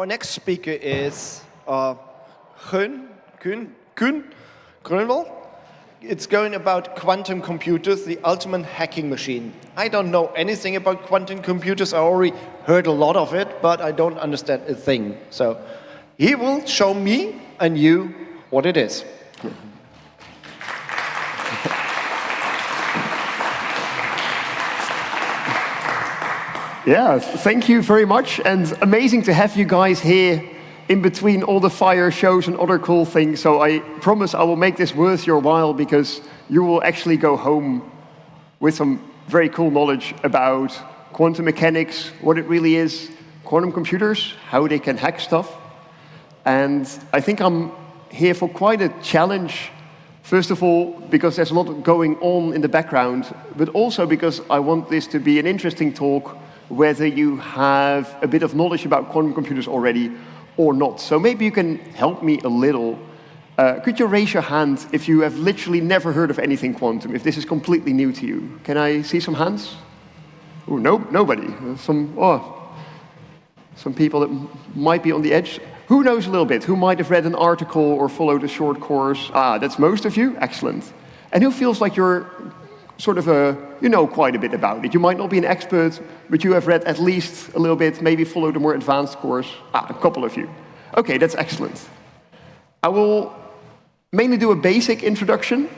next speaker is Grünwald. It's going about quantum computers, the ultimate hacking machine. I don't know anything about quantum computers. I already heard a lot of it, but I don't understand a thing. So he will show me and you what it is. Yeah, thank you very much, and amazing to have you guys here in between all the fire shows and other cool things. So I promise I will make this worth your while, because you will actually go home with some very cool knowledge about quantum mechanics, what it really is, quantum computers, how they can hack stuff. And I think I'm here for quite a challenge. First of all, because there's a lot going on in the background, but also because I want this to be an interesting talk, whether you have a bit of knowledge about quantum computers already or not. So maybe you can help me a little. Could you raise your hand if you have literally never heard of anything quantum, if this is completely new to you? Can I see some hands? Oh, no, nobody. Some people that might be on the edge. Who knows a little bit? Who might have read an article or followed a short course? That's most of you. Excellent. And who feels like you're sort of you know quite a bit about it? You might not be an expert, but you have read at least a little bit, maybe followed a more advanced course. A couple of you. Okay, that's excellent. I will mainly do a basic introduction,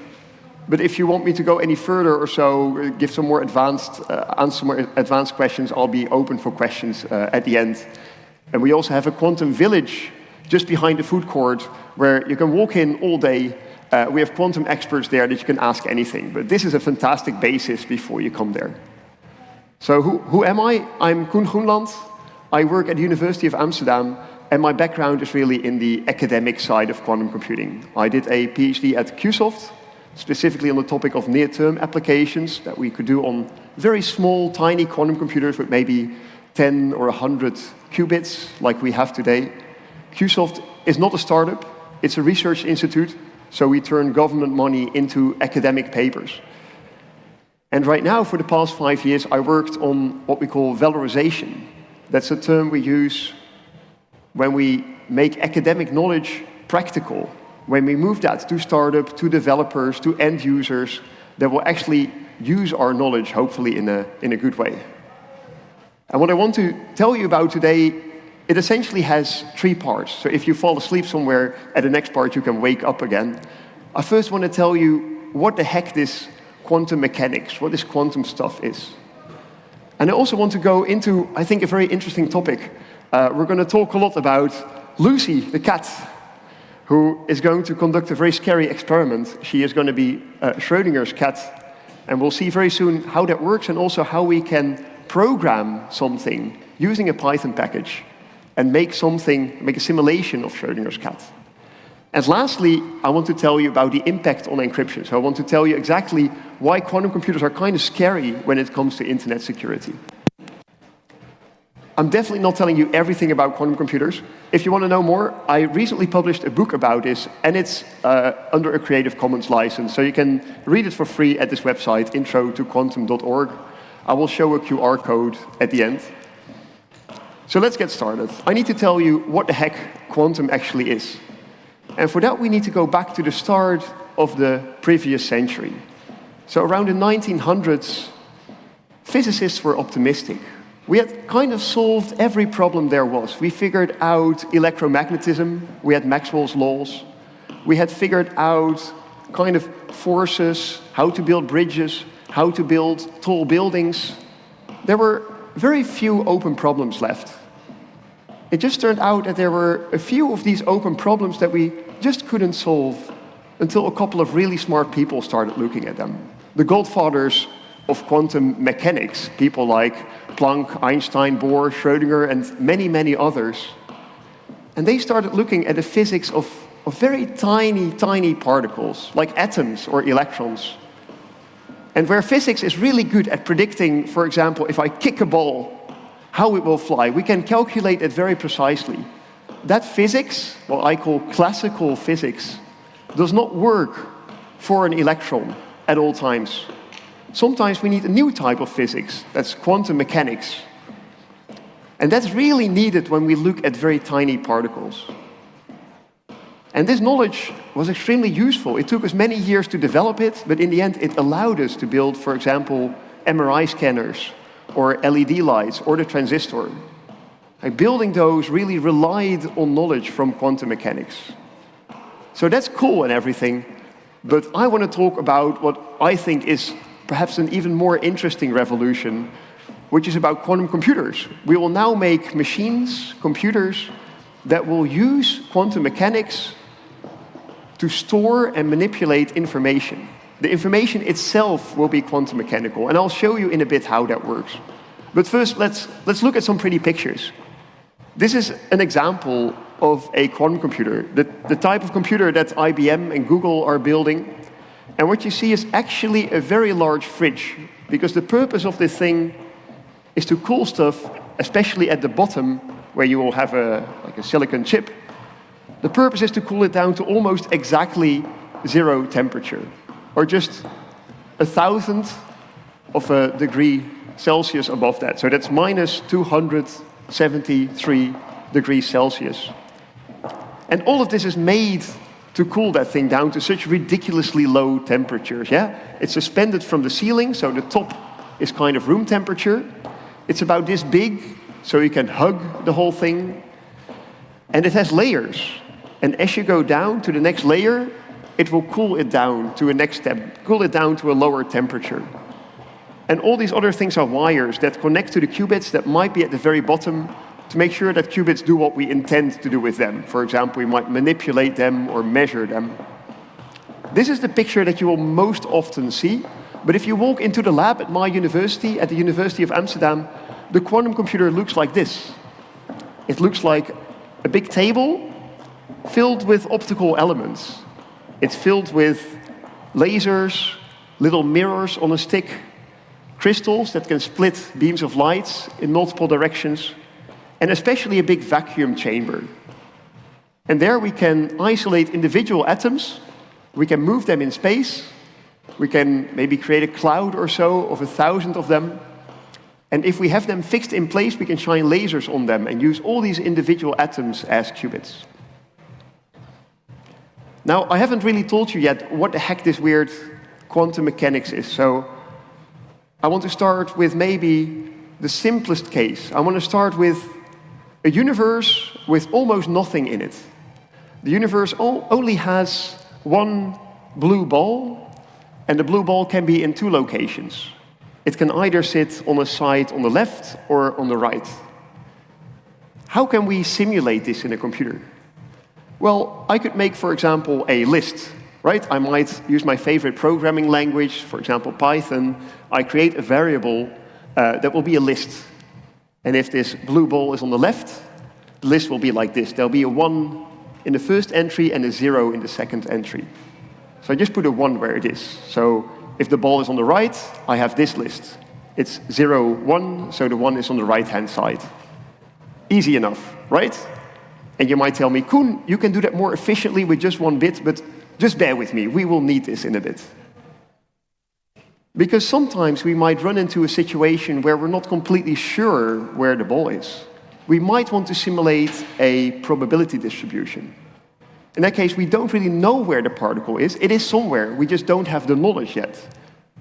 but if you want me to go any further or so, give some more advanced, answer some more advanced questions, I'll be open for questions at the end. And we also have a quantum village just behind the food court where you can walk in all day. We have quantum experts there that you can ask anything, but this is a fantastic basis before you come there. So who am I? I'm Koen Groenland. I work at the University of Amsterdam, and my background is really in the academic side of quantum computing. I did a PhD at Qiskit, specifically on the topic of near-term applications that we could do on very small, tiny quantum computers with maybe 10 or 100 qubits like we have today. Qiskit is not a startup, it's a research institute. So we turn government money into academic papers. And right now, for the past 5 years, I worked on what we call valorization. That's a term we use when we make academic knowledge practical, when we move that to startups, to developers, to end users that will actually use our knowledge, hopefully in a good way. And what I want to tell you about today, it essentially has 3 parts. So if you fall asleep somewhere, at the next part you can wake up again. I first want to tell you what the heck this quantum mechanics, what this quantum stuff is. And I also want to go into, I think, a very interesting topic. We're going to talk a lot about Lucy, the cat, who is going to conduct a very scary experiment. She is going to be Schrödinger's cat. And we'll see very soon how that works and also how we can program something using a Python package and make a simulation of Schrödinger's cat. And lastly, I want to tell you about the impact on encryption. So I want to tell you exactly why quantum computers are kind of scary when it comes to internet security. I'm definitely not telling you everything about quantum computers. If you want to know more, I recently published a book about this, and it's under a Creative Commons license. So you can read it for free at this website, introtoquantum.org. I will show a QR code at the end. So let's get started. I need to tell you what the heck quantum actually is. And for that, we need to go back to the start of the previous century. So around the 1900s, physicists were optimistic. We had kind of solved every problem there was. We figured out electromagnetism. We had Maxwell's laws. We had figured out kind of forces, how to build bridges, how to build tall buildings. There were very few open problems left. It just turned out that there were a few of these open problems that we just couldn't solve until a couple of really smart people started looking at them. The godfathers of quantum mechanics, people like Planck, Einstein, Bohr, Schrödinger, and many, many others. And they started looking at the physics of very tiny, tiny particles, like atoms or electrons. And where physics is really good at predicting, for example, if I kick a ball, how it will fly. We can calculate it very precisely. That physics, what I call classical physics, does not work for an electron at all times. Sometimes we need a new type of physics, that's quantum mechanics. And that's really needed when we look at very tiny particles. And this knowledge was extremely useful. It took us many years to develop it, but in the end it allowed us to build, for example, MRI scanners, or LED lights, or the transistor. Like, building those really relied on knowledge from quantum mechanics. So that's cool and everything, but I want to talk about what I think is perhaps an even more interesting revolution, which is about quantum computers. We will now make machines, computers, that will use quantum mechanics to store and manipulate information. The information itself will be quantum mechanical, and I'll show you in a bit how that works. But first, let's look at some pretty pictures. This is an example of a quantum computer, the type of computer that IBM and Google are building. And what you see is actually a very large fridge, because the purpose of this thing is to cool stuff, especially at the bottom, where you will have like a silicon chip. The purpose is to cool it down to almost exactly 0 temperature, or just 1,000th of a degree Celsius above that. So that's minus 273 degrees Celsius. And all of this is made to cool that thing down to such ridiculously low temperatures, yeah? It's suspended from the ceiling, so the top is kind of room temperature. It's about this big, so you can hug the whole thing. And it has layers. And as you go down to the next layer, it will cool it down to a next step, cool it down to a lower temperature. And all these other things are wires that connect to the qubits that might be at the very bottom to make sure that qubits do what we intend to do with them. For example, we might manipulate them or measure them. This is the picture that you will most often see. But if you walk into the lab at my university, at the University of Amsterdam, the quantum computer looks like this. It looks like a big table filled with optical elements. It's filled with lasers, little mirrors on a stick, crystals that can split beams of light in multiple directions, and especially a big vacuum chamber. And there we can isolate individual atoms, we can move them in space, we can maybe create a cloud or so of 1,000 of them, and if we have them fixed in place, we can shine lasers on them and use all these individual atoms as qubits. Now, I haven't really told you yet what the heck this weird quantum mechanics is, so I want to start with maybe the simplest case. I want to start with a universe with almost nothing in it. The universe only has one blue ball, and the blue ball can be in 2 locations. It can either sit on a side on the left or on the right. How can we simulate this in a computer? Well, I could make, for example, a list, right? I might use my favorite programming language, for example, Python. I create a variable that will be a list. And if this blue ball is on the left, the list will be like this. There'll be a 1 in the first entry and a 0 in the second entry. So I just put a 1 where it is. So if the ball is on the right, I have this list. It's 0, 1, so the 1 is on the right-hand side. Easy enough, right? And you might tell me, Koen, you can do that more efficiently with just 1 bit, but just bear with me. We will need this in a bit. Because sometimes we might run into a situation where we're not completely sure where the ball is. We might want to simulate a probability distribution. In that case, we don't really know where the particle is. It is somewhere. We just don't have the knowledge yet.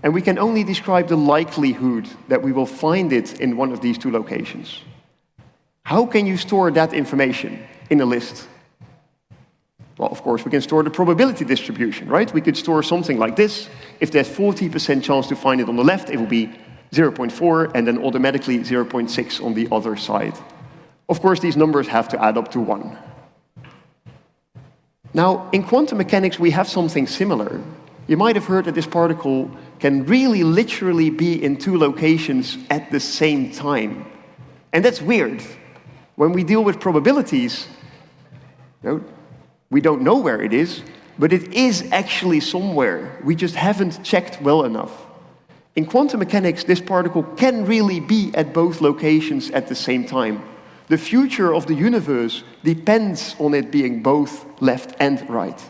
And we can only describe the likelihood that we will find it in one of these 2 locations. How can you store that information in a list? Well, of course, we can store the probability distribution, right? We could store something like this. If there's 40% chance to find it on the left, it will be 0.4, and then automatically 0.6 on the other side. Of course, these numbers have to add up to 1. Now, in quantum mechanics, we have something similar. You might have heard that this particle can really literally be in 2 locations at the same time. And that's weird. When we deal with probabilities, we don't know where it is, but it is actually somewhere. We just haven't checked well enough. In quantum mechanics, this particle can really be at both locations at the same time. The future of the universe depends on it being both left and right.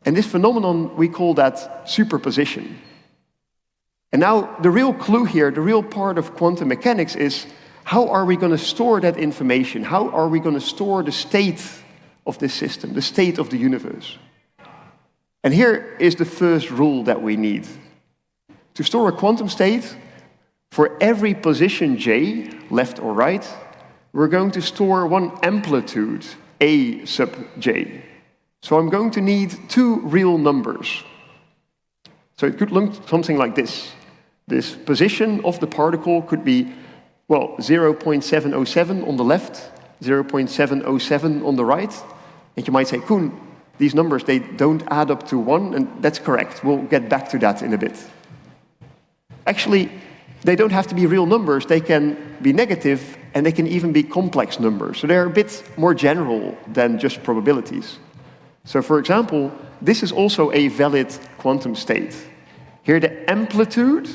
And this phenomenon, we call that superposition. And now, the real clue here, the real part of quantum mechanics is, how are we going to store that information? How are we going to store the state of this system, the state of the universe? And here is the first rule that we need. To store a quantum state, for every position j, left or right, we're going to store one amplitude, a sub j. So I'm going to need two real numbers. So it could look something like this. This position of the particle could be, well, 0.707 on the left, 0.707 on the right. And you might say, Koen, these numbers, they don't add up to 1, and that's correct. We'll get back to that in a bit. Actually, they don't have to be real numbers. They can be negative, and they can even be complex numbers. So they're a bit more general than just probabilities. So for example, this is also a valid quantum state. Here the amplitude,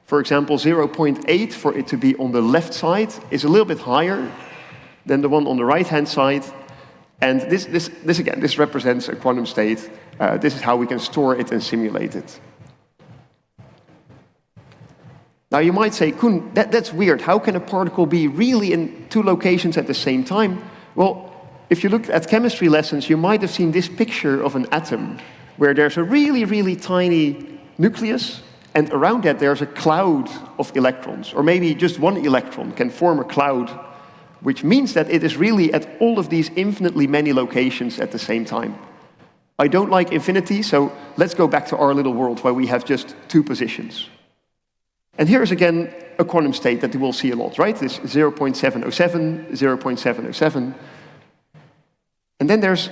for example, 0.8 for it to be on the left side, is a little bit higher than the one on the right-hand side. And this again, this represents a quantum state. This is how we can store it and simulate it. Now you might say, Koen, that's weird. How can a particle be really in two locations at the same time? Well, if you look at chemistry lessons, you might have seen this picture of an atom, where there's a really, really tiny nucleus, and around that there's a cloud of electrons. Or maybe just one electron can form a cloud, which means that it is really at all of these infinitely many locations at the same time. I don't like infinity, so let's go back to our little world where we have just two positions. And here is again a quantum state that you will see a lot, right? This 0.707, 0.707. And then there's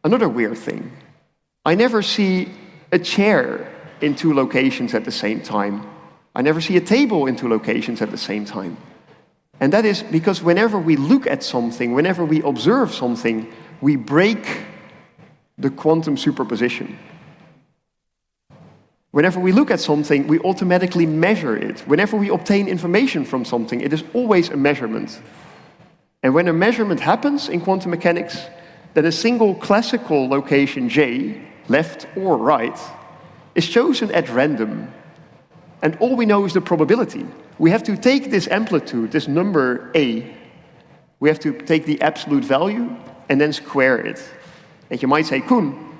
another weird thing. I never see a chair in two locations at the same time. I never see a table in two locations at the same time. And that is because whenever we look at something, whenever we observe something, we break the quantum superposition. Whenever we look at something, we automatically measure it. Whenever we obtain information from something, it is always a measurement. And when a measurement happens in quantum mechanics, then a single classical location j, left or right, is chosen at random. And all we know is the probability. We have to take this amplitude, this number a, we have to take the absolute value and then square it. And you might say, Koen,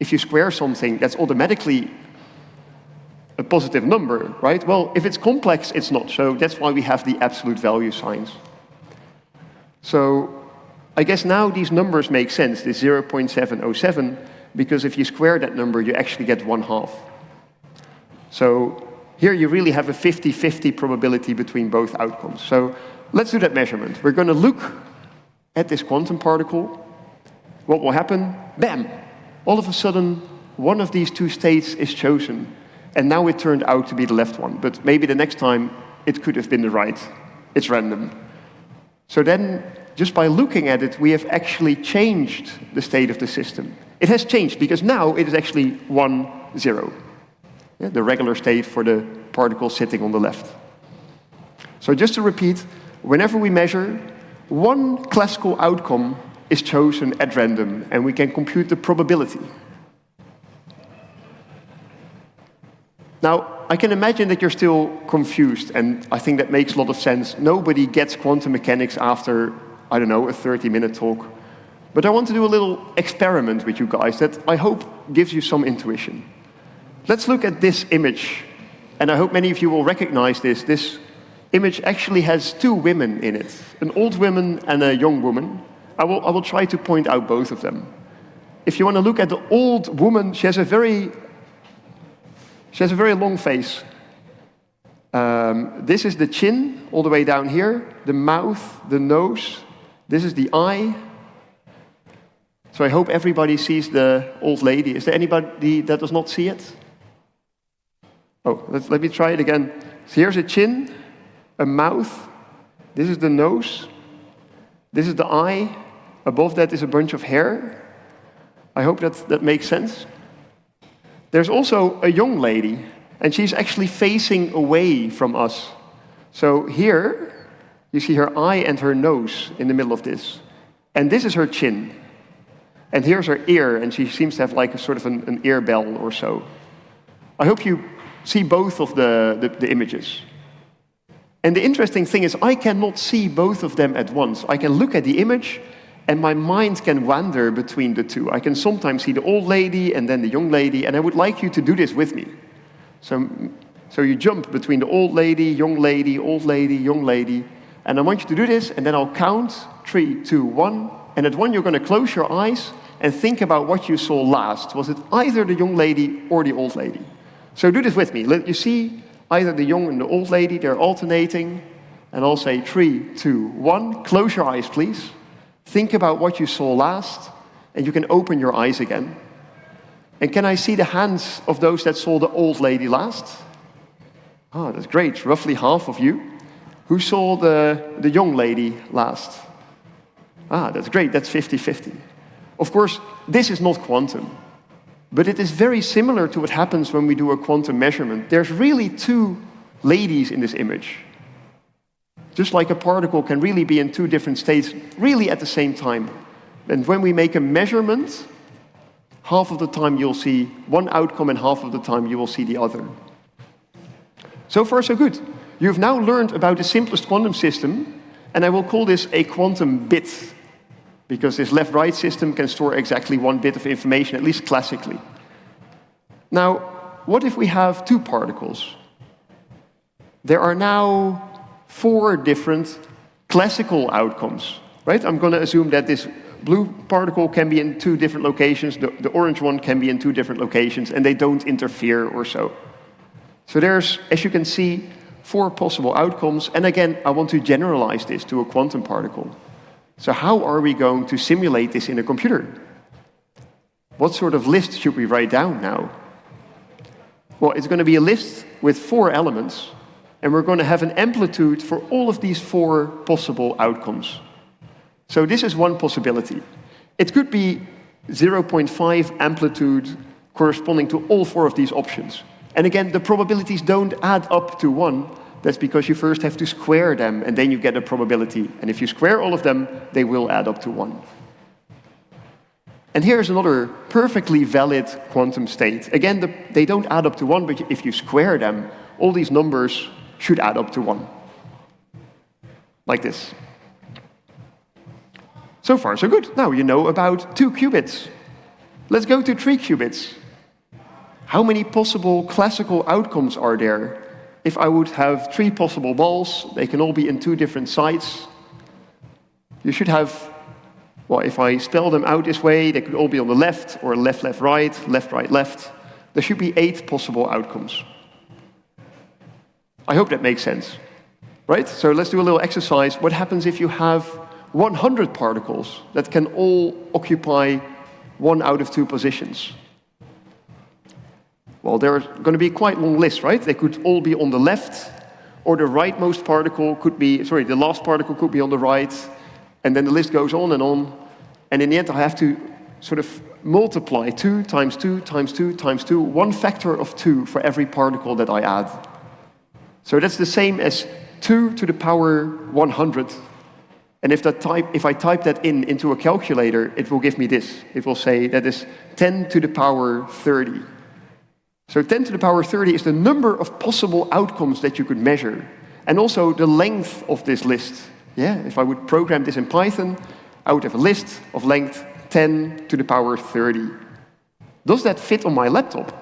if you square something, that's automatically a positive number, right? Well, if it's complex, it's not. So that's why we have the absolute value signs. So I guess now these numbers make sense, this 0.707, because if you square that number, you actually get 1/2. So here you really have a 50-50 probability between both outcomes. So let's do that measurement. We're going to look at this quantum particle. What will happen? Bam! All of a sudden, one of these two states is chosen. And now it turned out to be the left one. But maybe the next time, it could have been the right. It's random. So then, just by looking at it, we have actually changed the state of the system. It has changed, because now it is actually 1, 0. Yeah, the regular state for the particle sitting on the left. So just to repeat, whenever we measure, one classical outcome is chosen at random, and we can compute the probability. Now, I can imagine that you're still confused, and I think that makes a lot of sense. Nobody gets quantum mechanics after, I don't know, a 30-minute talk. But I want to do a little experiment with you guys that I hope gives you some intuition. Let's look at this image, and I hope many of you will recognize this. This image actually has two women in it, an old woman and a young woman. I will try to point out both of them. If you want to look at the old woman, she has a very long face. This is the chin, all the way down here, the mouth, the nose. This is the eye. So I hope everybody sees the old lady. Is there anybody that does not see it? Oh, let me try it again. So here's a chin, a mouth. This is the nose. This is the eye. Above that is a bunch of hair. I hope that makes sense. There's also a young lady, and she's actually facing away from us. So here, you see her eye and her nose in the middle of this. And this is her chin. And here's her ear, and she seems to have like a sort of an ear bell or so. I hope you see both of the images. And the interesting thing is I cannot see both of them at once. I can look at the image, and my mind can wander between the two. I can sometimes see the old lady and then the young lady, and I would like you to do this with me. So you jump between the old lady, young lady, old lady, young lady, and I want you to do this, and then I'll count 3, 2, 1, and at 1 you're going to close your eyes and think about what you saw last. Was it either the young lady or the old lady? So do this with me. You see either the young and the old lady, they're alternating, and I'll say 3, 2, 1. Close your eyes, please. Think about what you saw last, and you can open your eyes again. And can I see the hands of those that saw the old lady last? Oh, that's great. Roughly half of you. Who saw the young lady last? Ah, that's great. That's 50-50. Of course, this is not quantum, but it is very similar to what happens when we do a quantum measurement. There's really 2 ladies in this image. Just like a particle can really be in 2 different states, really at the same time. And when we make a measurement, half of the time you'll see one outcome and half of the time you will see the other. So far, so good. You've now learned about the simplest quantum system, and I will call this a quantum bit, because this left-right system can store exactly 1 bit of information, at least classically. Now, what if we have 2 particles? There are now 4 different classical outcomes, right? I'm going to assume that this blue particle can be in 2 different locations, the orange one can be in 2 different locations, and they don't interfere or so. So there's, as you can see, 4 possible outcomes, and again, I want to generalize this to a quantum particle. So how are we going to simulate this in a computer? What sort of list should we write down now? Well, it's going to be a list with 4 elements, and we're going to have an amplitude for all of these 4 possible outcomes. So this is one possibility. It could be 0.5 amplitude corresponding to all 4 of these options. And again, the probabilities don't add up to 1. That's because you first have to square them, and then you get a probability. And if you square all of them, they will add up to 1. And here's another perfectly valid quantum state. Again, they don't add up to 1, but if you square them, all these numbers should add up to 1. Like this. So far, so good. Now you know about 2 qubits. Let's go to 3 qubits. How many possible classical outcomes are there? If I would have 3 possible balls, they can all be in 2 different sites. You should have, well, if I spell them out this way, they could all be on the left, or left, left, right, right, left. There should be 8 possible outcomes. I hope that makes sense, right? So let's do a little exercise. What happens if you have 100 particles that can all occupy 1 out of 2 positions? Well, there's going to be quite a long list, right? They could all be on the left, or the rightmost particle could be, sorry, the last particle could be on the right, and then the list goes on, and in the end I have to sort of multiply 2 times 2 times 2 times 2, 1 factor of 2 for every particle that I add. So that's the same as 2 to the power 100. And if I type that into a calculator, it will give me this. It will say that is 10 to the power 30. So 10 to the power 30 is the number of possible outcomes that you could measure, and also the length of this list. Yeah, if I would program this in Python, I would have a list of length 10 to the power 30. Does that fit on my laptop?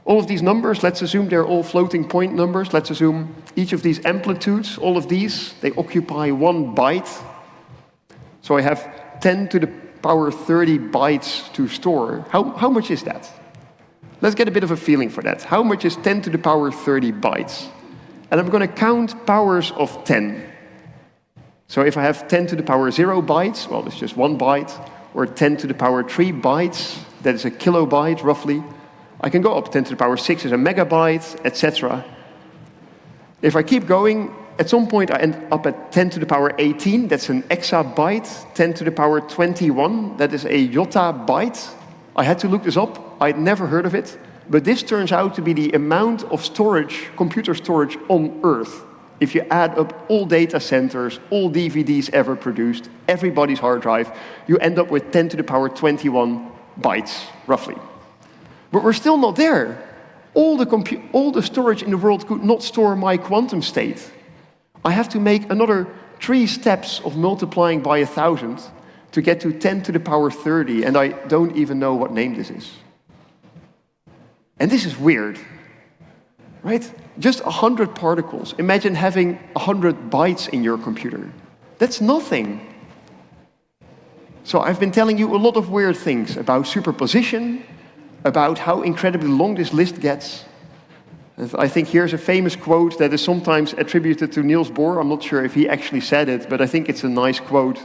All of these numbers, let's assume they're all floating point numbers. Let's assume each of these amplitudes, all of these, they occupy 1 byte. So I have 10 to the power 30 bytes to store. How much is that? Let's get a bit of a feeling for that. How much is 10 to the power 30 bytes? And I'm going to count powers of 10. So if I have 10 to the power 0 bytes, well, that's just 1 byte, or 10 to the power 3 bytes, that is a kilobyte roughly. I can go up 10 to the power 6 is a megabyte, etc. If I keep going, at some point I end up at 10 to the power 18, that's an exabyte. 10 to the power 21, that is a yottabyte. I had to look this up, I'd never heard of it, but this turns out to be the amount of storage, computer storage on Earth. If you add up all data centers, all DVDs ever produced, everybody's hard drive, you end up with 10 to the power 21 bytes, roughly. But we're still not there. all the storage in the world could not store my quantum state. I have to make another 3 steps of multiplying by 1,000 to get to 10 to the power 30, and I don't even know what name this is. And this is weird, right? Just 100 particles. Imagine having 100 bytes in your computer. That's nothing. So I've been telling you a lot of weird things about superposition, about how incredibly long this list gets. And I think here's a famous quote that is sometimes attributed to Niels Bohr. I'm not sure if he actually said it, but I think it's a nice quote.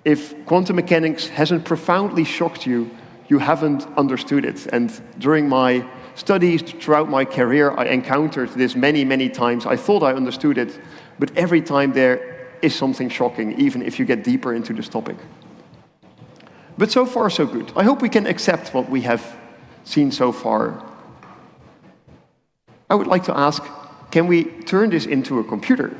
If quantum mechanics hasn't profoundly shocked you, you haven't understood it. And during my studies throughout my career, I encountered this many, many times. I thought I understood it, but every time there is something shocking, even if you get deeper into this topic. But so far, so good. I hope we can accept what we have seen so far. I would like to ask, can we turn this into a computer?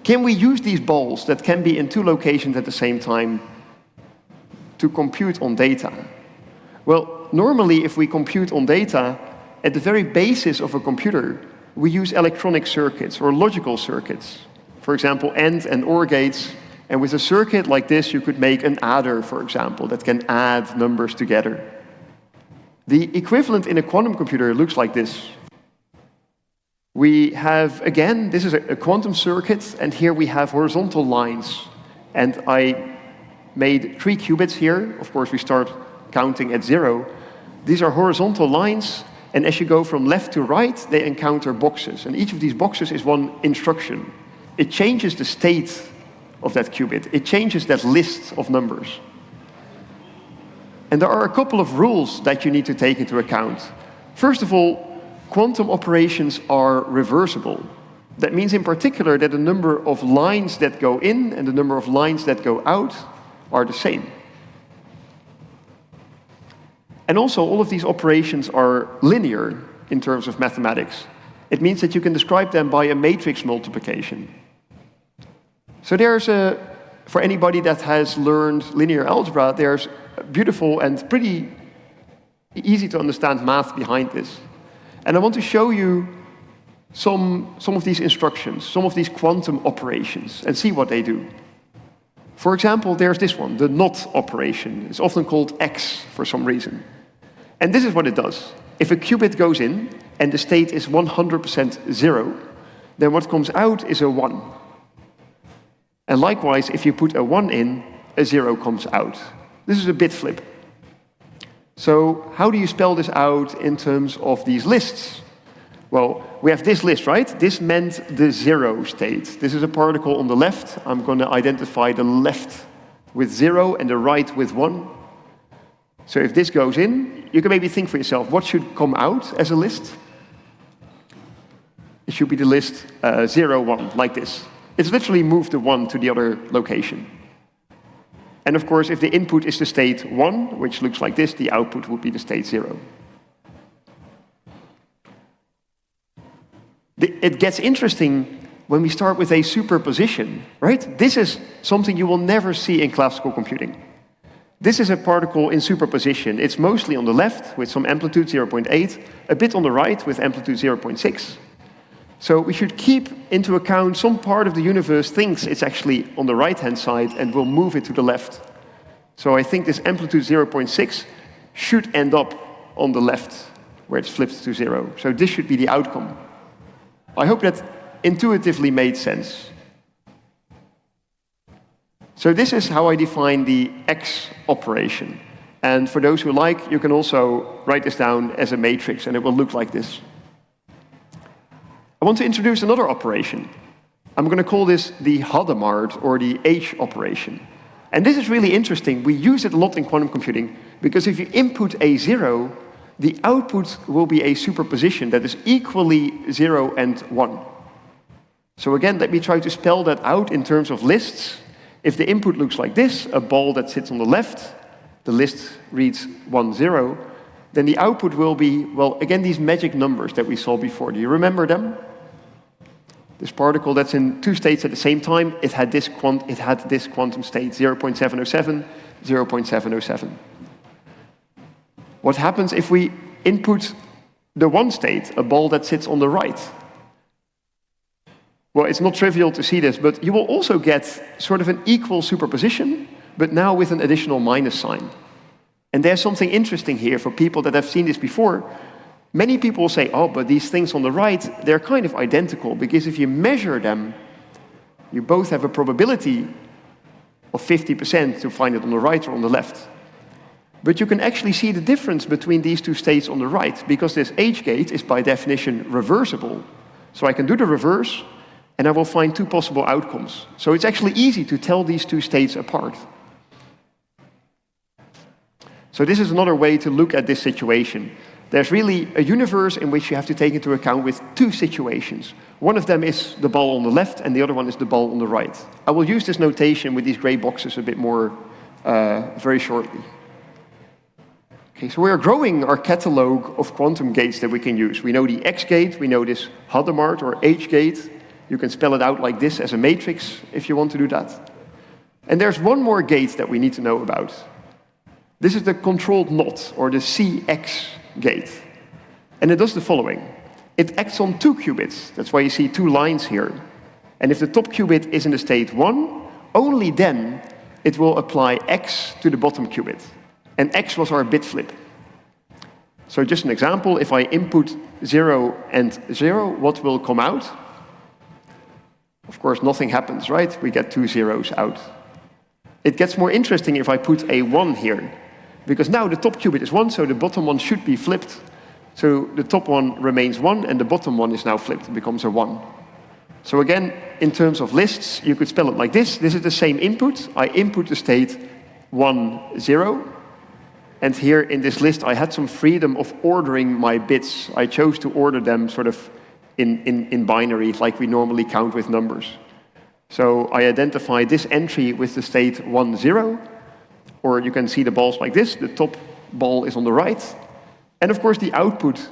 Can we use these balls that can be in 2 locations at the same time to compute on data? Well, normally if we compute on data, at the very basis of a computer, we use electronic circuits or logical circuits. For example, AND and OR gates. And with a circuit like this, you could make an adder, for example, that can add numbers together. The equivalent in a quantum computer looks like this. We have, again, this is a quantum circuit, and here we have horizontal lines. And I made 3 qubits here. Of course, we start counting at 0. These are horizontal lines, and as you go from left to right, they encounter boxes. And each of these boxes is one instruction. It changes the state of that qubit. It changes that list of numbers. And there are a couple of rules that you need to take into account. First of all, quantum operations are reversible. That means in particular that the number of lines that go in and the number of lines that go out are the same. And also all of these operations are linear in terms of mathematics. It means that you can describe them by a matrix multiplication. So for anybody that has learned linear algebra, there's beautiful and pretty easy to understand math behind this. And I want to show you some of these instructions, some of these quantum operations, and see what they do. For example, there's this one, the NOT operation. It's often called X for some reason. And this is what it does. If a qubit goes in and the state is 100% 0, then what comes out is a 1. And likewise, if you put a 1 in, a 0 comes out. This is a bit flip. So how do you spell this out in terms of these lists? Well, we have this list, right? This meant the 0 state. This is a particle on the left. I'm going to identify the left with 0 and the right with 1. So if this goes in, you can maybe think for yourself, what should come out as a list? It should be the list 0, 1, like this. It's literally moved the 1 to the other location. And of course, if the input is the state 1, which looks like this, the output would be the state 0. It gets interesting when we start with a superposition, right? This is something you will never see in classical computing. This is a particle in superposition. It's mostly on the left with some amplitude 0.8, a bit on the right with amplitude 0.6. So we should keep into account some part of the universe thinks it's actually on the right-hand side and will move it to the left. So I think this amplitude 0.6 should end up on the left, where it's flipped to 0. So this should be the outcome. I hope that intuitively made sense. So this is how I define the X operation. And for those who like, you can also write this down as a matrix, and it will look like this. I want to introduce another operation. I'm going to call this the Hadamard, or the H operation. And this is really interesting. We use it a lot in quantum computing, because if you input a 0, the output will be a superposition that is equally 0 and 1. So again, let me try to spell that out in terms of lists. If the input looks like this, a ball that sits on the left, the list reads 1, 0, then the output will be, well, again, these magic numbers that we saw before. Do you remember them? This particle that's in 2 states at the same time, it had this quantum state, 0.707, 0.707. What happens if we input the one state, a ball that sits on the right. Well, it's not trivial to see this, but you will also get sort of an equal superposition, but now with an additional minus sign. And there's something interesting here for people that have seen this before. Many people will say, oh, but these things on the right, they're kind of identical, because if you measure them, you both have a probability of 50% to find it on the right or on the left. But you can actually see the difference between these two states on the right, because this H gate is by definition reversible. So I can do the reverse, and I will find two possible outcomes. So it's actually easy to tell these two states apart. So this is another way to look at this situation. There's really a universe in which you have to take into account with two situations. One of them is the ball on the left, and the other one is the ball on the right. I will use this notation with these gray boxes a bit more very shortly. Okay, so we are growing our catalog of quantum gates that we can use. We know the X gate, we know this Hadamard or H gate. You can spell it out like this as a matrix if you want to do that. And there's one more gate that we need to know about. This is the controlled NOT, or the CX gate. And it does the following. It acts on two qubits. That's why you see two lines here. And if the top qubit is in the state 1, only then it will apply X to the bottom qubit. And X was our bit flip. So just an example, if I input 0 and 0, what will come out? Of course, nothing happens, right? We get two zeros out. It gets more interesting if I put a 1 here, because now the top qubit is 1, so the bottom one should be flipped. So the top one remains 1, and the bottom one is now flipped. It becomes a 1. So again, in terms of lists, you could spell it like this. This is the same input. I input the state 1, 0. And here in this list, I had some freedom of ordering my bits. I chose to order them sort of in binary, like we normally count with numbers. So I identify this entry with the state 1, 0. Or you can see the balls like this. The top ball is on the right. And of course, the output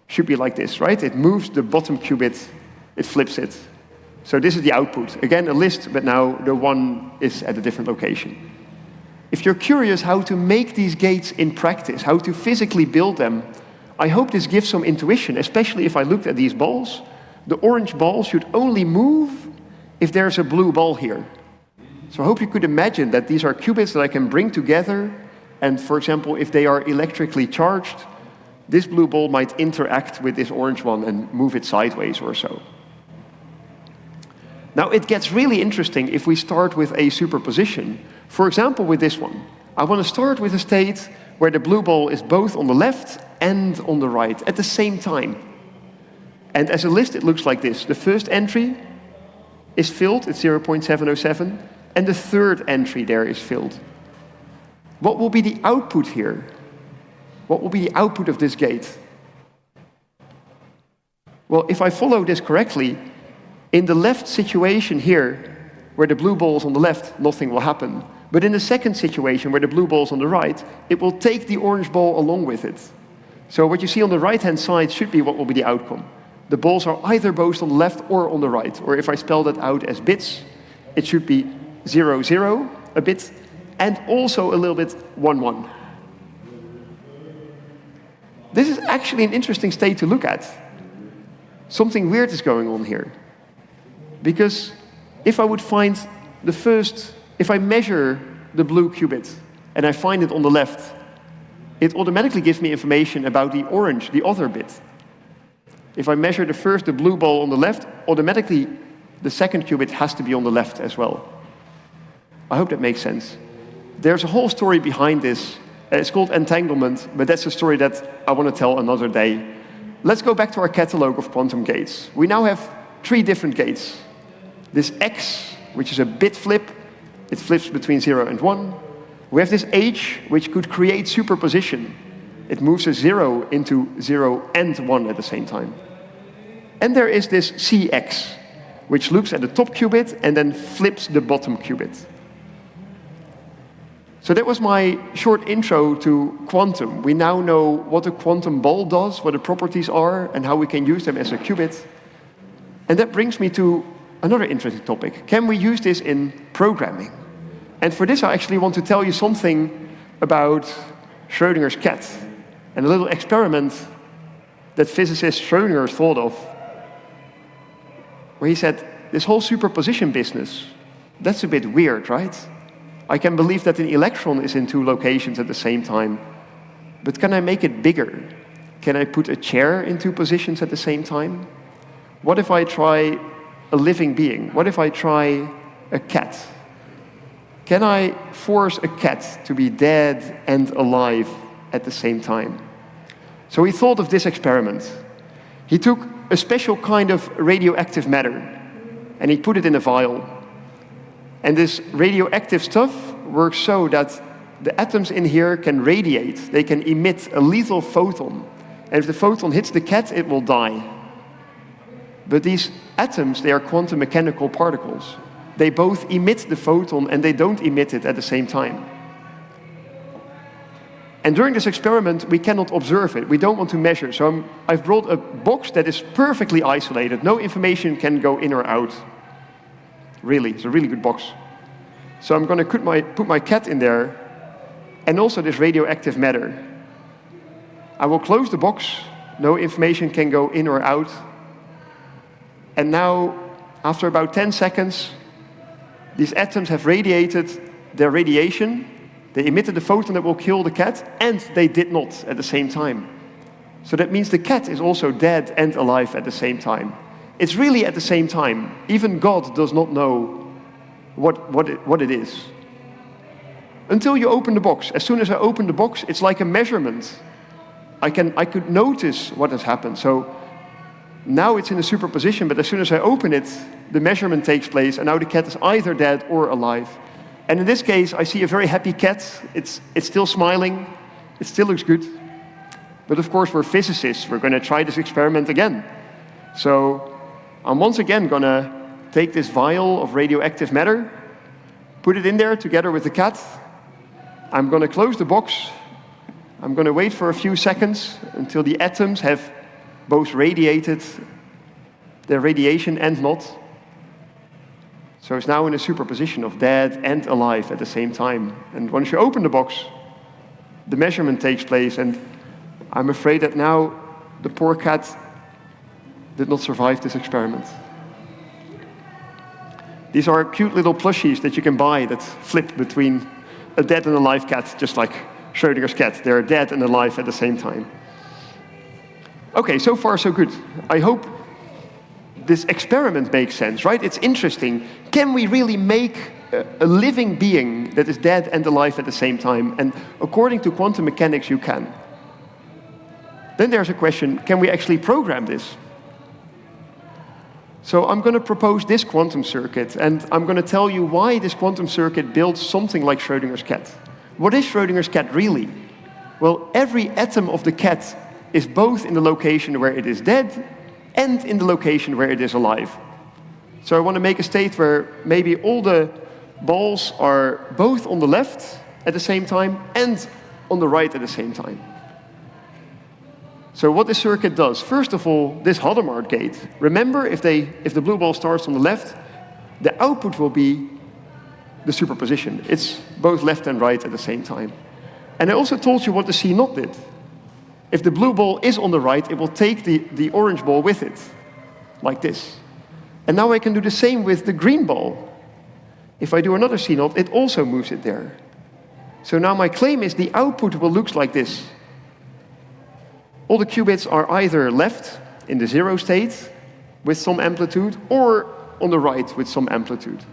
should be like this, right? It moves the bottom qubit, it flips it. So this is the output. Again, a list, but now the 1 is at a different location. If you're curious how to make these gates in practice, how to physically build them, I hope this gives some intuition, especially if I looked at these balls. The orange ball should only move if there's a blue ball here. So I hope you could imagine that these are qubits that I can bring together, and for example, if they are electrically charged, this blue ball might interact with this orange one and move it sideways or so. Now it gets really interesting if we start with a superposition. For example, with this one. I want to start with a state where the blue ball is both on the left and on the right at the same time. And as a list, it looks like this. The first entry is filled, it's 0.707, and the third entry there is filled. What will be the output here? What will be the output of this gate? Well, if I follow this correctly, in the left situation here, where the blue ball is on the left, nothing will happen. But in the second situation, where the blue ball is on the right, it will take the orange ball along with it. So what you see on the right-hand side should be what will be the outcome. The balls are either both on the left or on the right. Or if I spell that out as bits, it should be 0, 0, a bit, and also a little bit 1, 1. This is actually an interesting state to look at. Something weird is going on here. Because if I would find the first, if I measure the blue qubit and I find it on the left, it automatically gives me information about the orange, the other bit. If I measure the blue ball on the left, automatically the second qubit has to be on the left as well. I hope that makes sense. There's a whole story behind this. It's called entanglement, but that's a story that I want to tell another day. Let's go back to our catalog of quantum gates. We now have 3 different gates. This X, which is a bit flip, it flips between 0 and 1. We have this H, which could create superposition. It moves a 0 into 0 and 1 at the same time. And there is this CX, which looks at the top qubit and then flips the bottom qubit. So that was my short intro to quantum. We now know what a quantum ball does, what the properties are, and how we can use them as a qubit. And that brings me to another interesting topic. Can we use this in programming? And for this, I actually want to tell you something about Schrödinger's cat and a little experiment that physicist Schrödinger thought of, where he said, this whole superposition business, that's a bit weird, right? I can believe that an electron is in two locations at the same time, but can I make it bigger? Can I put a chair in two positions at the same time? What if I try a living being? What if I try a cat? Can I force a cat to be dead and alive at the same time? So he thought of this experiment. He took a special kind of radioactive matter and he put it in a vial. And this radioactive stuff works so that the atoms in here can radiate. They can emit a lethal photon. And if the photon hits the cat, it will die. But these atoms, they are quantum mechanical particles. They both emit the photon and they don't emit it at the same time. And during this experiment, we cannot observe it. We don't want to measure. So I've brought a box that is perfectly isolated. No information can go in or out. Really, it's a really good box. So I'm going to put my cat in there and also this radioactive matter. I will close the box. No information can go in or out. And now, after about 10 seconds, these atoms have radiated their radiation. They emitted the photon that will kill the cat, and they did not at the same time. So that means the cat is also dead and alive at the same time. It's really at the same time. Even God does not know what it is. Until you open the box. As soon as I open the box, it's like a measurement. I could notice what has happened. So now it's in a superposition, but as soon as I open it, the measurement takes place, and now the cat is either dead or alive. And in this case, I see a very happy cat. It's still smiling. It still looks good. But of course, we're physicists. We're going to try this experiment again. So I'm once again going to take this vial of radioactive matter, put it in there together with the cat. I'm going to close the box. I'm going to wait for a few seconds until the atoms have both radiated their radiation and not. So it's now in a superposition of dead and alive at the same time. And once you open the box, the measurement takes place, and I'm afraid that now the poor cat did not survive this experiment. These are cute little plushies that you can buy that flip between a dead and alive cat, just like Schrödinger's cat. They're dead and alive at the same time. Okay, so far so good. I hope this experiment makes sense, right? It's interesting. Can we really make a living being that is dead and alive at the same time? And according to quantum mechanics, you can. Then there's a question, can we actually program this? So I'm going to propose this quantum circuit, and I'm going to tell you why this quantum circuit builds something like Schrödinger's cat. What is Schrödinger's cat really? Well, every atom of the cat is both in the location where it is dead and in the location where it is alive. So I want to make a state where maybe all the balls are both on the left at the same time and on the right at the same time. So what this circuit does, first of all, this Hadamard gate, remember if the blue ball starts on the left, the output will be the superposition. It's both left and right at the same time. And I also told you what the C0 did. If the blue ball is on the right, it will take the orange ball with it, like this. And now I can do the same with the green ball. If I do another C0, it also moves it there. So now my claim is the output will look like this. All the qubits are either left in the zero state with some amplitude, or on the right with some amplitude.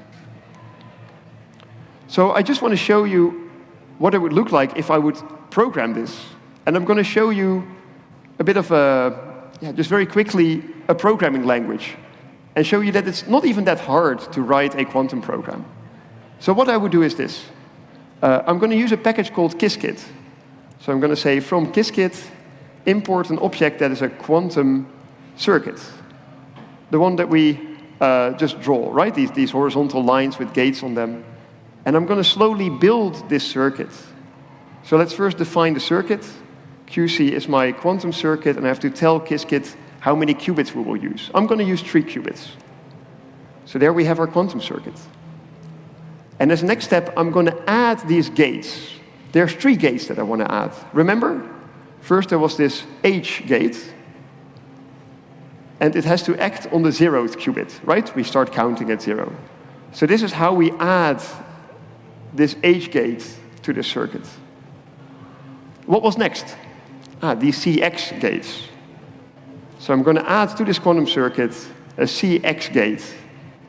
So I just want to show you what it would look like if I would program this. And I'm going to show you a bit of just very quickly, a programming language, and show you that it's not even that hard to write a quantum program. So what I would do is this. I'm going to use a package called Qiskit. So I'm going to say, from Qiskit, import an object that is a quantum circuit. The one that we just draw, right? These horizontal lines with gates on them. And I'm going to slowly build this circuit. So let's first define the circuit. QC is my quantum circuit, and I have to tell Qiskit how many qubits we will use. I'm going to use 3 qubits. So there we have our quantum circuit. And as a next step, I'm going to add these gates. There's 3 gates that I want to add. Remember? First there was this H gate, and it has to act on the 0th qubit, right? We start counting at 0. So this is how we add this H gate to the circuit. What was next? These CX gates. So I'm going to add to this quantum circuit a CX gate.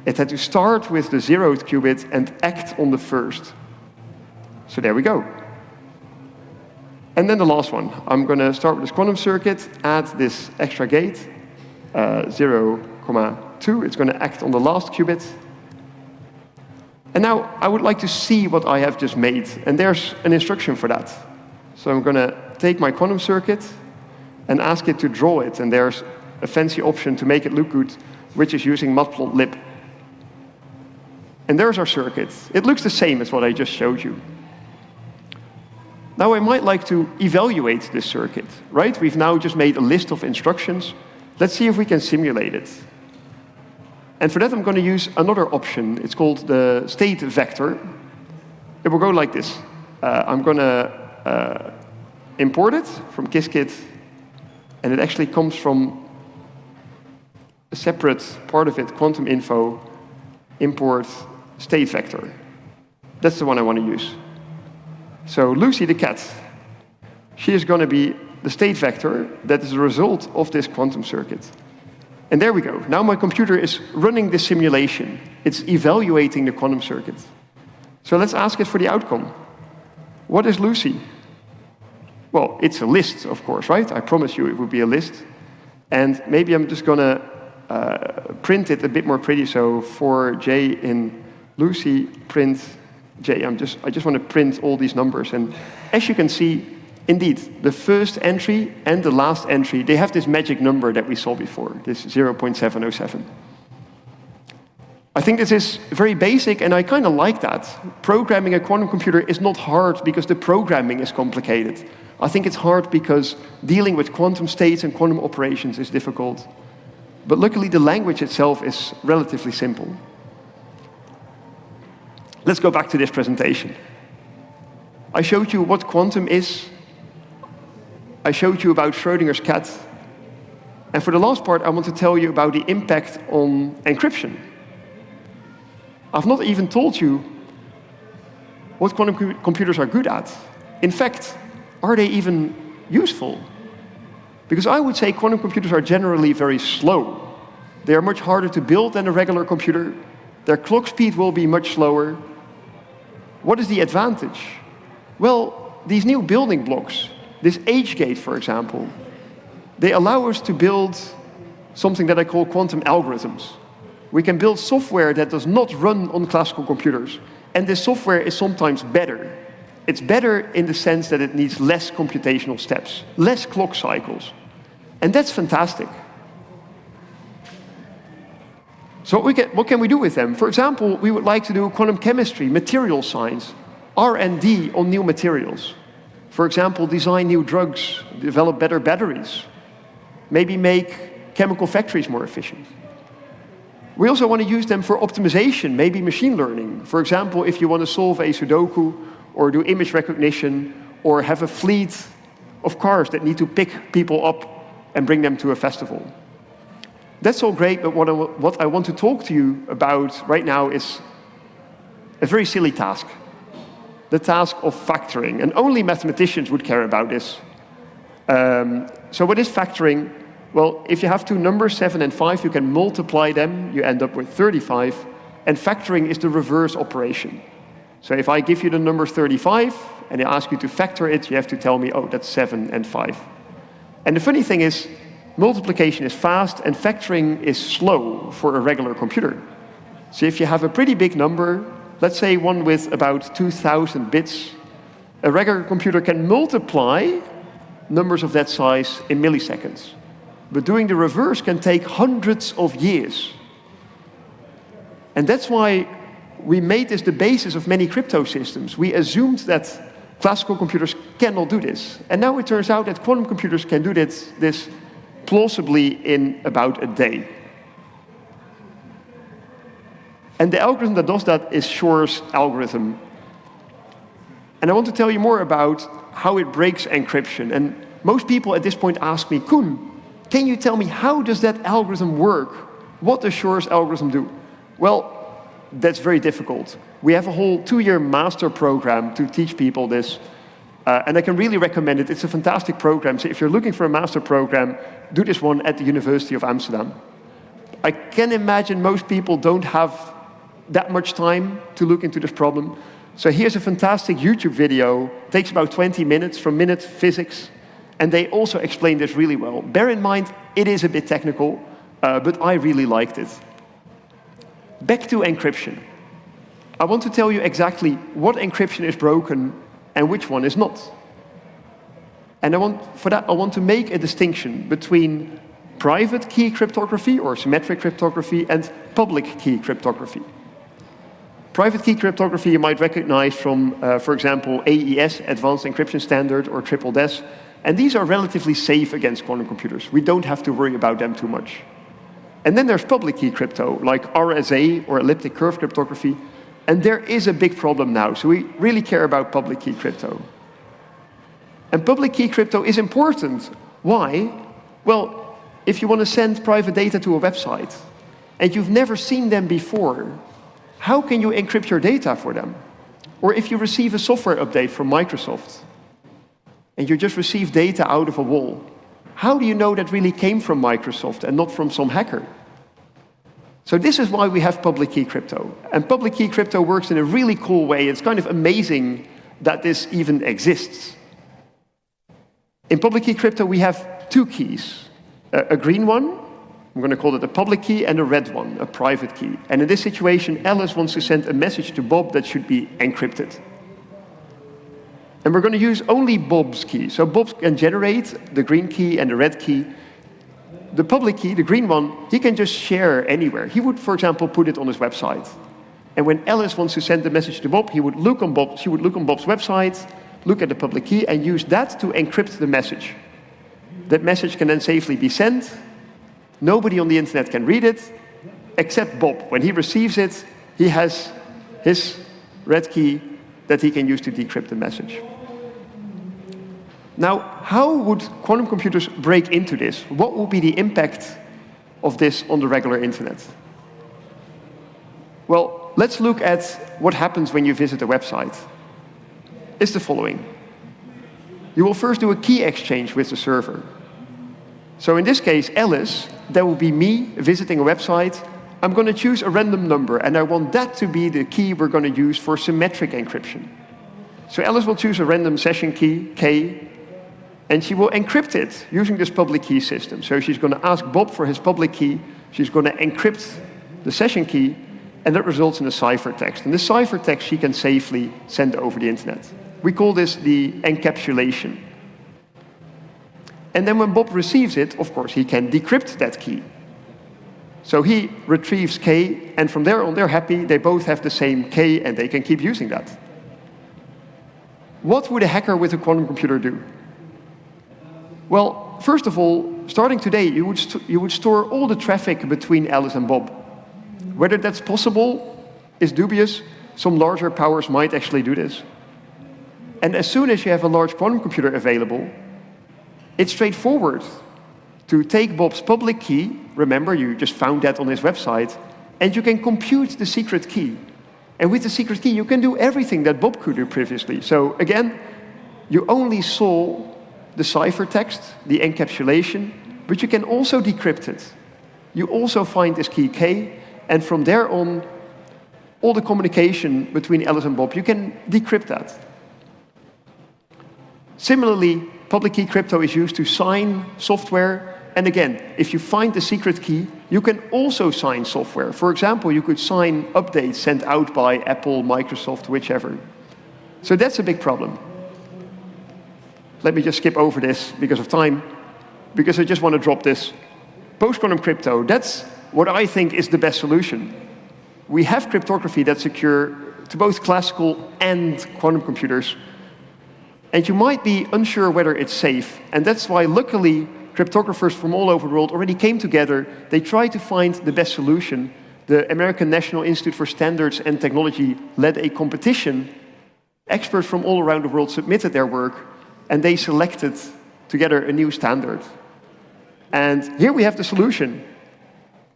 It had to start with the 0th qubit and act on the 1st. So there we go. And then the last one. I'm going to start with this quantum circuit, add this extra gate, 0, 2. It's going to act on the last qubit. And now I would like to see what I have just made. And there's an instruction for that. So I'm going to take my quantum circuit and ask it to draw it. And there's a fancy option to make it look good, which is using matplotlib. And there's our circuit. It looks the same as what I just showed you. Now I might like to evaluate this circuit, right? We've now just made a list of instructions. Let's see if we can simulate it. And for that I'm going to use another option. It's called the state vector. It will go like this. I'm going to import it from Qiskit, and it actually comes from a separate part of it, quantum info, import state vector. That's the one I want to use. So Lucy the cat, she is going to be the state vector that is the result of this quantum circuit. And there we go. Now my computer is running this simulation. It's evaluating the quantum circuit. So let's ask it for the outcome. What is Lucy? Well, it's a list, of course, right? I promise you it would be a list. And maybe I'm just going to print it a bit more pretty. So for J in Lucy, print J. I just want to print all these numbers. And as you can see, indeed, the first entry and the last entry, they have this magic number that we saw before, this 0.707. I think this is very basic, and I kind of like that. Programming a quantum computer is not hard because the programming is complicated. I think it's hard because dealing with quantum states and quantum operations is difficult. But luckily, the language itself is relatively simple. Let's go back to this presentation. I showed you what quantum is. I showed you about Schrödinger's cat. And for the last part, I want to tell you about the impact on encryption. I've not even told you what quantum computers are good at. In fact, are they even useful? Because I would say quantum computers are generally very slow. They are much harder to build than a regular computer. Their clock speed will be much slower. What is the advantage? Well, these new building blocks, this H gate, for example, they allow us to build something that I call quantum algorithms. We can build software that does not run on classical computers. And this software is sometimes better. It's better in the sense that it needs less computational steps, less clock cycles. And that's fantastic. So what can we do with them? For example, we would like to do quantum chemistry, material science, R&D on new materials. For example, design new drugs, develop better batteries, maybe make chemical factories more efficient. We also want to use them for optimization, maybe machine learning. For example, if you want to solve a Sudoku or do image recognition or have a fleet of cars that need to pick people up and bring them to a festival. That's all great, but what I want to talk to you about right now is a very silly task. The task of factoring, and only mathematicians would care about this. So what is factoring? Well, if you have two numbers, 7 and 5, you can multiply them, you end up with 35, and factoring is the reverse operation. So if I give you the number 35, and I ask you to factor it, you have to tell me, oh, that's 7 and 5. And the funny thing is, multiplication is fast, and factoring is slow for a regular computer. So if you have a pretty big number, let's say one with about 2,000 bits, a regular computer can multiply numbers of that size in milliseconds. But doing the reverse can take hundreds of years. And that's why we made this the basis of many crypto systems. We assumed that classical computers cannot do this. And now it turns out that quantum computers can do this plausibly in about a day. And the algorithm that does that is Shor's algorithm. And I want to tell you more about how it breaks encryption. And most people at this point ask me, Koen, can you tell me, how does that algorithm work? What does Shor's algorithm do? Well, that's very difficult. We have a whole 2-year master program to teach people this. And I can really recommend it. It's a fantastic program. So if you're looking for a master program, do this one at the University of Amsterdam. I can imagine most people don't have that much time to look into this problem. So here's a fantastic YouTube video. It takes about 20 minutes from Minute Physics. And they also explain this really well. Bear in mind, it is a bit technical, but I really liked it. Back to encryption. I want to tell you exactly what encryption is broken and which one is not. And for that, I want to make a distinction between private key cryptography or symmetric cryptography and public key cryptography. Private key cryptography you might recognize from, for example, AES, Advanced Encryption Standard, or Triple DES. And these are relatively safe against quantum computers. We don't have to worry about them too much. And then there's public key crypto, like RSA or elliptic curve cryptography. And there is a big problem now, so we really care about public key crypto. And public key crypto is important. Why? Well, if you want to send private data to a website, and you've never seen them before, how can you encrypt your data for them? Or if you receive a software update from Microsoft, and you just receive data out of a wall, how do you know that really came from Microsoft and not from some hacker? So this is why we have public key crypto. And public key crypto works in a really cool way. It's kind of amazing that this even exists. In public key crypto, we have 2 keys. A green one, I'm going to call it a public key, and a red one, a private key. And in this situation, Alice wants to send a message to Bob that should be encrypted. And we're going to use only Bob's key. So Bob can generate the green key and the red key. The public key, the green one, he can just share anywhere. He would, for example, put it on his website. And when Alice wants to send the message to Bob, she would look on Bob's website, look at the public key, and use that to encrypt the message. That message can then safely be sent. Nobody on the internet can read it, except Bob. When he receives it, he has his red key that he can use to decrypt the message. Now, how would quantum computers break into this? What would be the impact of this on the regular internet? Well, let's look at what happens when you visit a website. It's the following. You will first do a key exchange with the server. So in this case, Alice, that will be me visiting a website. I'm going to choose a random number, and I want that to be the key we're going to use for symmetric encryption. So Alice will choose a random session key, K, and she will encrypt it using this public key system. So she's going to ask Bob for his public key, she's going to encrypt the session key, and that results in a ciphertext. And this ciphertext she can safely send over the internet. We call this the encapsulation. And then when Bob receives it, of course, he can decrypt that key. So he retrieves K, and from there on they're happy, they both have the same K, and they can keep using that. What would a hacker with a quantum computer do? Well, first of all, starting today, you would store all the traffic between Alice and Bob. Whether that's possible is dubious. Some larger powers might actually do this. And as soon as you have a large quantum computer available, it's straightforward to take Bob's public key, remember you just found that on his website, and you can compute the secret key. And with the secret key, you can do everything that Bob could do previously. So again, you only saw the ciphertext, the encapsulation, but you can also decrypt it. You also find this key K, and from there on, all the communication between Alice and Bob, you can decrypt that. Similarly, public key crypto is used to sign software. And again, if you find the secret key, you can also sign software. For example, you could sign updates sent out by Apple, Microsoft, whichever. So that's a big problem. Let me just skip over this because of time, because I just want to drop this. Post-quantum crypto, that's what I think is the best solution. We have cryptography that's secure to both classical and quantum computers. And you might be unsure whether it's safe. And that's why, luckily, cryptographers from all over the world already came together. They tried to find the best solution. The American National Institute for Standards and Technology led a competition. Experts from all around the world submitted their work, and they selected together a new standard. And here we have the solution.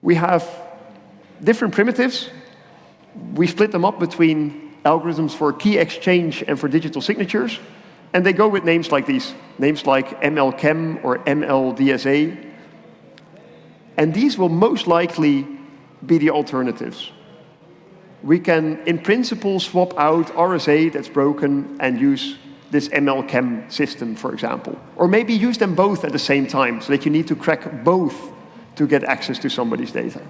We have different primitives. We split them up between algorithms for key exchange and for digital signatures. And they go with names like these, names like MLChem or MLDSA. And these will most likely be the alternatives. We can, in principle, swap out RSA that's broken and use this MLChem system, for example. Or maybe use them both at the same time, so that you need to crack both to get access to somebody's data.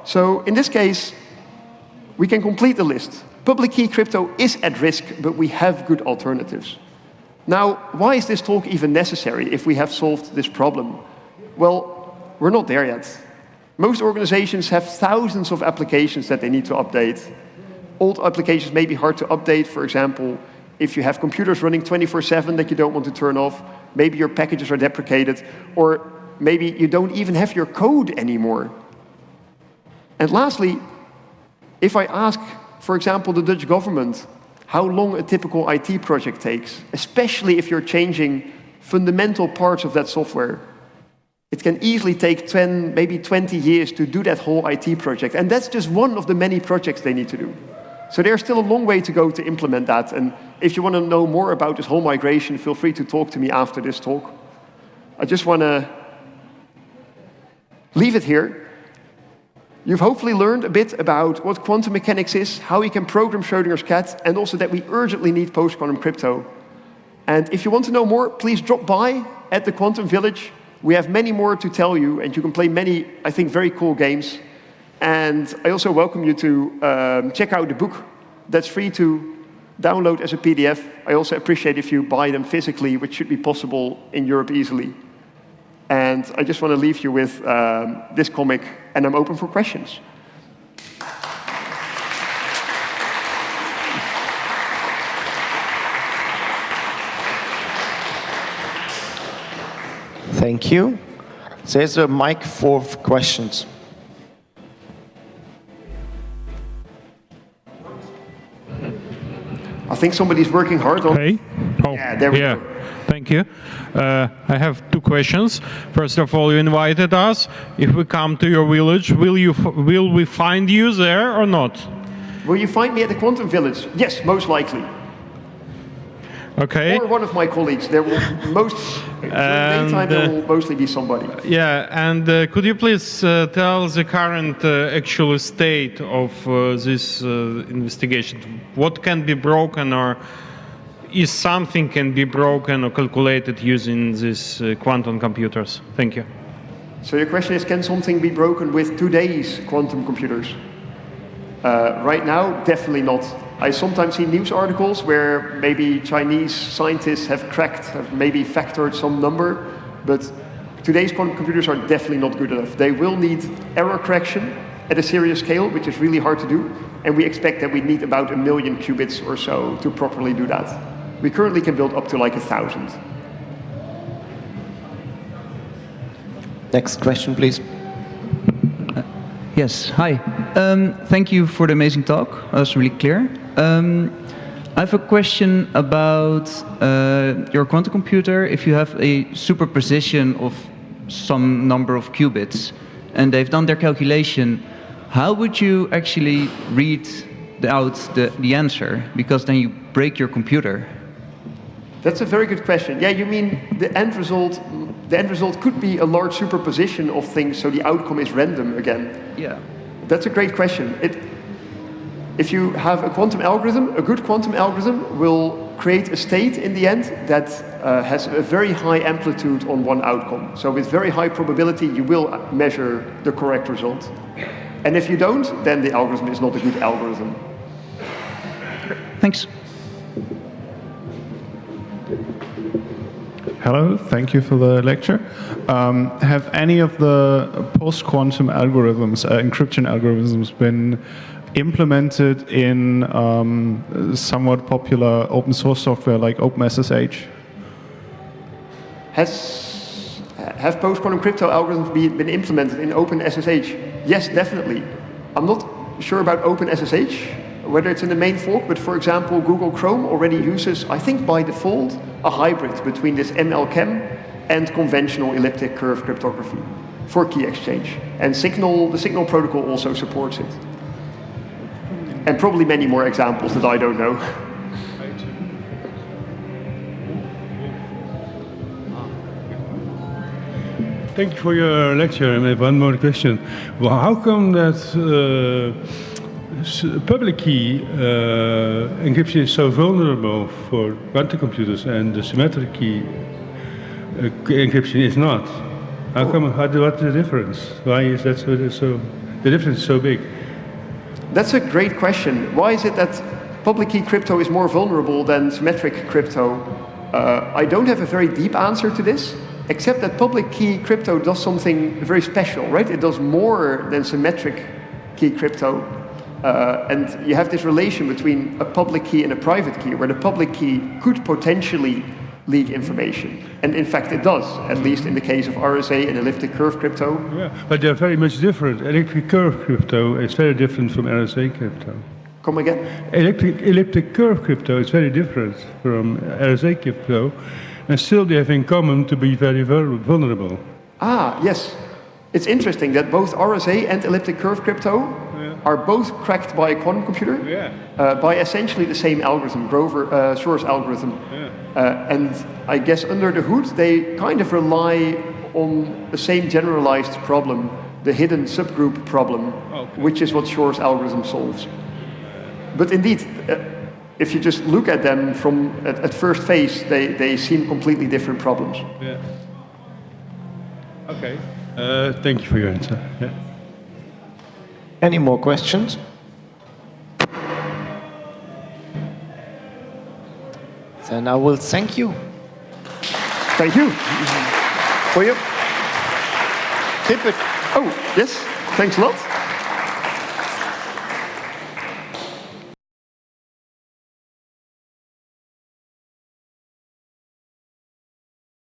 So in this case, we can complete the list. Public key crypto is at risk, but we have good alternatives. Now, why is this talk even necessary if we have solved this problem? Well, we're not there yet. Most organizations have thousands of applications that they need to update. Old applications may be hard to update. For example, if you have computers running 24/7 that you don't want to turn off, maybe your packages are deprecated, or maybe you don't even have your code anymore. And lastly, if I ask, for example, the Dutch government how long a typical IT project takes, especially if you're changing fundamental parts of that software, it can easily take 10, maybe 20 years to do that whole IT project. And that's just one of the many projects they need to do. So there's still a long way to go to implement that. And if you want to know more about this whole migration, feel free to talk to me after this talk. I just want to leave it here. You've hopefully learned a bit about what quantum mechanics is, how we can program Schrödinger's cat, and also that we urgently need post-quantum crypto. And if you want to know more, please drop by at the Quantum Village. We have many more to tell you, and you can play many, I think, very cool games. And I also welcome you to check out the book. That's free to download as a PDF. I also appreciate if you buy them physically, which should be possible in Europe easily. And I just want to leave you with this comic, and I'm open for questions. Thank you. There's a mic for questions. I think somebody's working hard on. Hey. Oh, yeah, there we go. Thank you. I have two questions. First of all, you invited us. If we come to your village, will we find you there or not? Will you find me at the Quantum Village? Yes, most likely. Okay. Or one of my colleagues. There will during daytime there will mostly be somebody. Yeah, and could you please tell the current actual state of this investigation? What can be broken, or is something can be broken or calculated using these quantum computers? Thank you. So your question is, can something be broken with today's quantum computers? Right now, definitely not. I sometimes see news articles where maybe Chinese scientists have cracked, have maybe factored some number, but today's quantum computers are definitely not good enough. They will need error correction at a serious scale, which is really hard to do, and we expect that we need about 1 million qubits or so to properly do that. We currently can build up to like 1,000. Next question, please. Yes, hi. Thank you for the amazing talk. That was really clear. I have a question about your quantum computer. If you have a superposition of some number of qubits, and they've done their calculation, how would you actually read out the answer? Because then you break your computer. That's a very good question. Yeah, you mean the end result? The end result could be a large superposition of things, so the outcome is random again. Yeah. That's a great question. If you have a quantum algorithm, a good quantum algorithm will create a state in the end that has a very high amplitude on one outcome. So with very high probability, you will measure the correct result. And if you don't, then the algorithm is not a good algorithm. Thanks. Hello, thank you for the lecture. Have any of the post-quantum algorithms, encryption algorithms, been implemented in somewhat popular open source software like OpenSSH? Have post-quantum crypto algorithms been implemented in OpenSSH? Yes, definitely. I'm not sure about OpenSSH, whether it's in the main fork, but for example, Google Chrome already uses, I think by default, a hybrid between this MLChem and conventional elliptic curve cryptography for key exchange. And the signal protocol also supports it. And probably many more examples that I don't know. Thank you for your lecture. I have one more question. Well, how come that public key encryption is so vulnerable for quantum computers and the symmetric key encryption is not? How come? What's the difference? Why is that so? The difference is so big. That's a great question. Why is it that public key crypto is more vulnerable than symmetric crypto? I don't have a very deep answer to this, except that public key crypto does something very special, right? It does more than symmetric key crypto. And you have this relation between a public key and a private key, where the public key could potentially leak information. And in fact, it does, at least in the case of RSA and elliptic curve crypto. Yeah, but they're very much different. Elliptic curve crypto is very different from RSA crypto. Come again? Elliptic curve crypto is very different from RSA crypto, and still they have in common to be very vulnerable. Ah, yes. It's interesting that both RSA and elliptic curve crypto are both cracked by a quantum computer by essentially the same algorithm, Shor's algorithm. And I guess under the hood, they kind of rely on the same generalized problem, the hidden subgroup problem, which is what Shor's algorithm solves. But indeed, if you just look at them from at first phase, they seem completely different problems. Yeah. Okay. Thank you for your answer. Yeah. Any more questions? Then I will thank you. Thank you. For you. Keep it. Oh, yes. Thanks a lot.